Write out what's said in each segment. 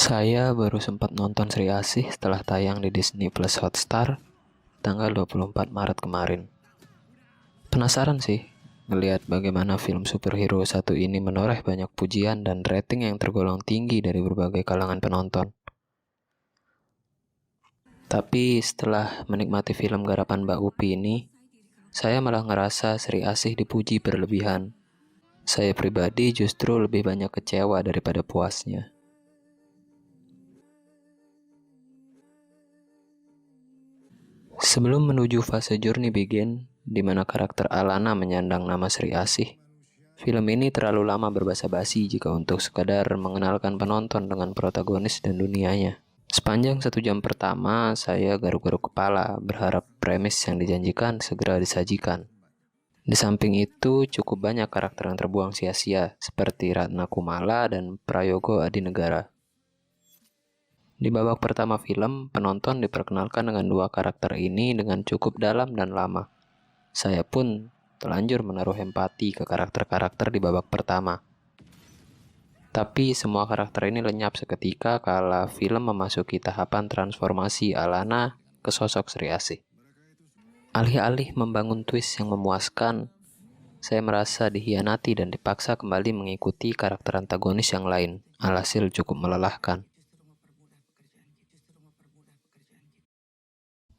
Saya baru sempat nonton Sri Asih setelah tayang di Disney Plus Hotstar tanggal 24 Maret kemarin. Penasaran sih ngelihat bagaimana film superhero satu ini menoreh banyak pujian dan rating yang tergolong tinggi dari berbagai kalangan penonton. Tapi setelah menikmati film garapan Mbak Upi ini, saya malah ngerasa Sri Asih dipuji berlebihan. Saya pribadi justru lebih banyak kecewa daripada puasnya. Sebelum menuju fase Journey Begin, di mana karakter Alana menyandang nama Sri Asih, film ini terlalu lama berbasa-basi jika untuk sekadar mengenalkan penonton dengan protagonis dan dunianya. Sepanjang 1 jam pertama, saya garuk-garuk kepala berharap premis yang dijanjikan segera disajikan. Di samping itu, cukup banyak karakter yang terbuang sia-sia, seperti Ratna Kumala dan Prayogo Adinegara. Di babak pertama film, penonton diperkenalkan dengan 2 karakter ini dengan cukup dalam dan lama. Saya pun telanjur menaruh empati ke karakter-karakter di babak pertama. Tapi semua karakter ini lenyap seketika kala film memasuki tahapan transformasi Alana ke sosok Sri Asih. Alih-alih membangun twist yang memuaskan, saya merasa dihianati dan dipaksa kembali mengikuti karakter antagonis yang lain. Alhasil cukup melelahkan.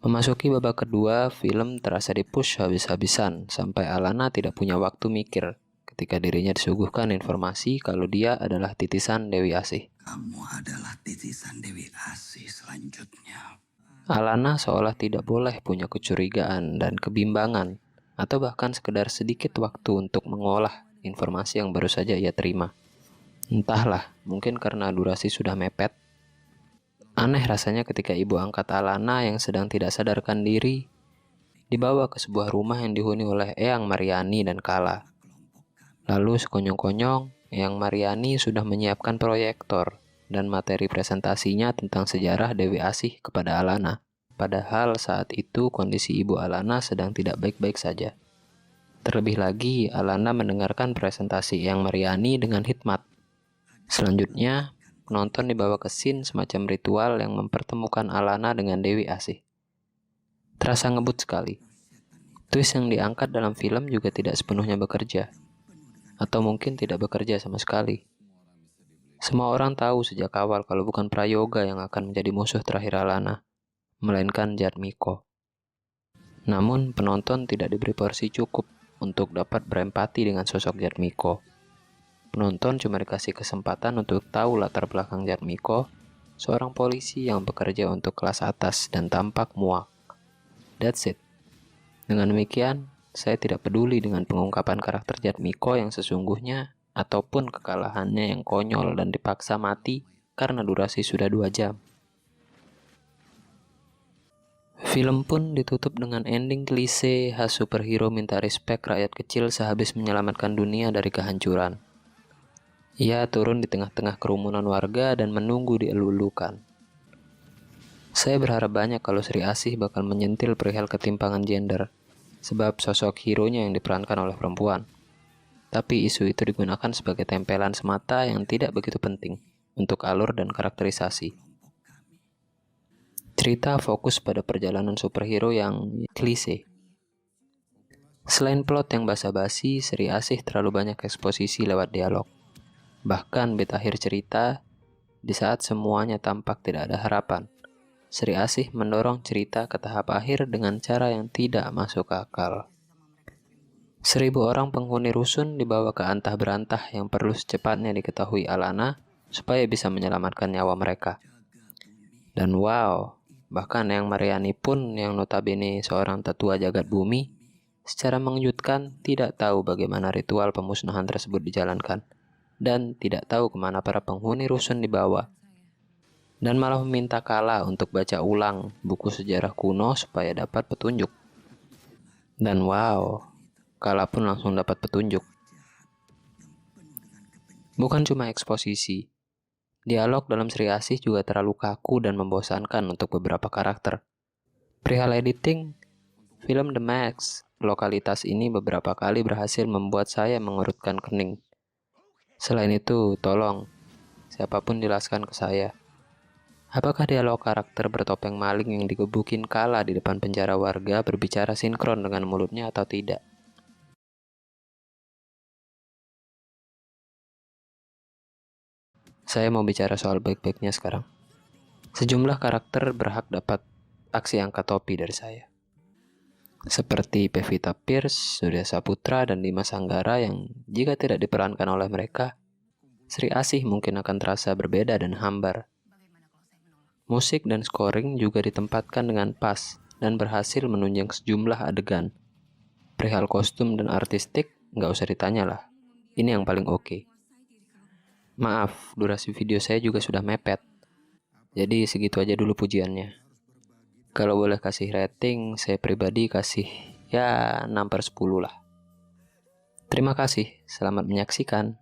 Memasuki babak kedua, film terasa dipush habis-habisan sampai Alana tidak punya waktu mikir ketika dirinya disuguhkan informasi kalau dia adalah titisan Dewi Asih. Kamu adalah titisan Dewi Asih selanjutnya. Alana seolah tidak boleh punya kecurigaan dan kebimbangan atau bahkan sekedar sedikit waktu untuk mengolah informasi yang baru saja ia terima. Entahlah, mungkin karena durasi sudah mepet. Aneh rasanya ketika ibu angkat Alana yang sedang tidak sadarkan diri dibawa ke sebuah rumah yang dihuni oleh Eyang Mariani dan Kala. Lalu sekonyong-konyong, Eyang Mariani sudah menyiapkan proyektor dan materi presentasinya tentang sejarah Dewi Asih kepada Alana. Padahal saat itu kondisi ibu Alana sedang tidak baik-baik saja. Terlebih lagi, Alana mendengarkan presentasi Eyang Mariani dengan hikmat. Selanjutnya, penonton dibawa ke scene semacam ritual yang mempertemukan Alana dengan Dewi Asih. Terasa ngebut sekali. Twist yang diangkat dalam film juga tidak sepenuhnya bekerja. Atau mungkin tidak bekerja sama sekali. Semua orang tahu sejak awal kalau bukan Prayoga yang akan menjadi musuh terakhir Alana, melainkan Jatmiko. Namun, penonton tidak diberi porsi cukup untuk dapat berempati dengan sosok Jatmiko. Penonton cuma dikasih kesempatan untuk tahu latar belakang Jatmiko, seorang polisi yang bekerja untuk kelas atas dan tampak muak. That's it. Dengan demikian, saya tidak peduli dengan pengungkapan karakter Jatmiko yang sesungguhnya ataupun kekalahannya yang konyol dan dipaksa mati karena durasi sudah 2 jam. Film pun ditutup dengan ending klise khas superhero minta respek rakyat kecil sehabis menyelamatkan dunia dari kehancuran. Ia turun di tengah-tengah kerumunan warga dan menunggu dielu-elukan. Saya berharap banyak kalau Sri Asih bakal menyentil perihal ketimpangan gender, sebab sosok hero-nya yang diperankan oleh perempuan. Tapi isu itu digunakan sebagai tempelan semata yang tidak begitu penting untuk alur dan karakterisasi. Cerita fokus pada perjalanan superhero yang klise. Selain plot yang basa-basi, Sri Asih terlalu banyak eksposisi lewat dialog. Bahkan bit akhir cerita, di saat semuanya tampak tidak ada harapan, Sri Asih mendorong cerita ke tahap akhir dengan cara yang tidak masuk akal. 1.000 orang penghuni rusun dibawa ke antah berantah yang perlu secepatnya diketahui Alana supaya bisa menyelamatkan nyawa mereka. Dan wow, bahkan Eyang Mariani pun yang notabene seorang tetua jagat bumi, secara mengejutkan tidak tahu bagaimana ritual pemusnahan tersebut dijalankan. Dan tidak tahu kemana para penghuni rusun dibawa. Dan malah meminta Kala untuk baca ulang buku sejarah kuno supaya dapat petunjuk. Dan wow, Kala pun langsung dapat petunjuk. Bukan cuma eksposisi, dialog dalam Sri Asih juga terlalu kaku dan membosankan untuk beberapa karakter. Perihal editing, film The Max, lokalitas ini beberapa kali berhasil membuat saya mengerutkan kening. Selain itu, tolong, siapapun jelaskan ke saya, Apakah dialog karakter bertopeng maling yang digebukin Kala di depan penjara warga berbicara sinkron dengan mulutnya atau tidak? Saya mau bicara soal baik-baiknya sekarang. Sejumlah karakter berhak dapat aksi angkat topi dari saya. Seperti Pevita Pierce, Surya Saputra, dan Dimas Anggara yang jika tidak diperankan oleh mereka, Sri Asih mungkin akan terasa berbeda dan hambar. Musik dan scoring juga ditempatkan dengan pas dan berhasil menunjang sejumlah adegan. Perihal kostum dan artistik, nggak usah ditanya lah. Ini yang paling oke. Maaf, durasi video saya juga sudah mepet. Jadi segitu aja dulu pujiannya. Kalau boleh kasih rating, saya pribadi kasih ya 6/10 lah. Terima kasih, selamat menyaksikan.